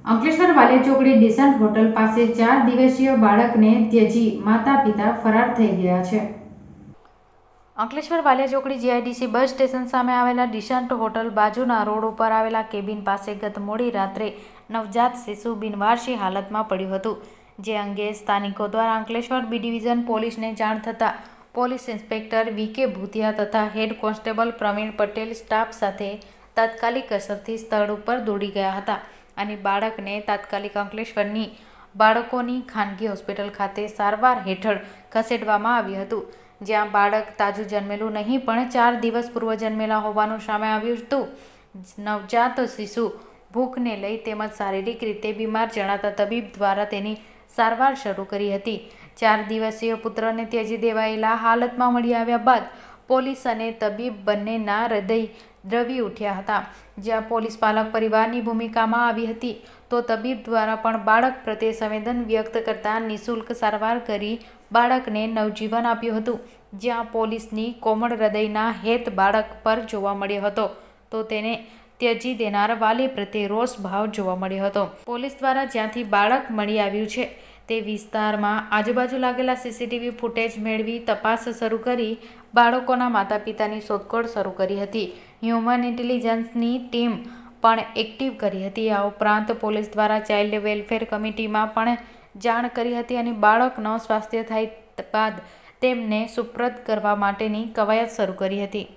અંકલેશ્વર વાલિયા ચોકડી decent hotel પાસે 4 દિવસીય બાળકને ત્યજી માતા-પિતા ફરાર થઈ ગયા છે. અંકલેશ્વર વાલિયા ચોકડી જીઆઈડીસી બસ સ્ટેશન સામે આવેલા ડિસન્ટ હોટલ બાજુના રોડ ઉપર આવેલા કેબિન પાસે ગત મોડી રાત્રે નવજાત શિશુ બિનવારસી હાલતમાં પડ્યું હતું. જે અંગે સ્થાનિકો દ્વારા અંકલેશ્વર બી ડિવિઝન પોલીસને જાણ થતાં પોલીસ ઇન્સ્પેક્ટર વી.કે. ભૂતિયા તથા head constable Pravin Patel staff સાથે તાત્કાલિક અસરથી સ્થળ ઉપર દોડી ગયા હતા અને બાળકને તાત્કાલિક અંકલેશ્વરની બાળકોની ખાનગી હોસ્પિટલ ખાતે સારવાર હેઠળ ખસેડવામાં આવ્યું હતું. જ્યાં બાળક તાજું જન્મેલું નહીં પણ 4 દિવસ પૂર્વ જન્મેલા હોવાનું સામે આવ્યું હતું. નવજાત શિશુ ભૂખને લઈ તેમજ શારીરિક રીતે બીમાર જણાતા તબીબ દ્વારા તેની સારવાર શરૂ કરી હતી. 4 દિવસીય પુત્રને ત્યજી દેવાયેલા હાલતમાં મળી આવ્યા બાદ પોલીસ અને તબીબ બંનેના હૃદય દ્રવી ઉઠ્યા હતા. જ્યાં પોલીસ પાલક પરિવારની ભૂમિકામાં આવી હતી તો તબીબ દ્વારા પણ બાળક પ્રત્યે સંવેદન વ્યક્ત કરતા નિઃશુલ્ક સારવાર કરી બાળકને નવજીવન આપ્યું હતું. જ્યાં પોલીસની કોમળ હૃદયના હેત બાળક પર જોવા મળ્યો હતો તો તેને ત્યજી દેનાર વાલી પ્રત્યે રોષ ભાવ જોવા મળ્યો હતો. પોલીસ દ્વારા જ્યાંથી બાળક મળી આવ્યું છે તે વિસ્તારમાં આજુબાજુ લાગેલા સીસીટીવી ફૂટેજ મેળવી તપાસ શરૂ કરી બાળકોના માતા પિતાની શોધખોળ શરૂ કરી હતી. હ્યુમન ઇન્ટેલિજન્સની ટીમ પણ એક્ટિવ કરી હતી. આ ઉપરાંત પોલીસ દ્વારા ચાઇલ્ડ વેલફેર કમિટીમાં પણ જાણ કરી હતી અને બાળકનો સ્વાસ્થ્ય થાય બાદ તેમને સુપ્રત કરવા માટેની કવાયત શરૂ કરી હતી.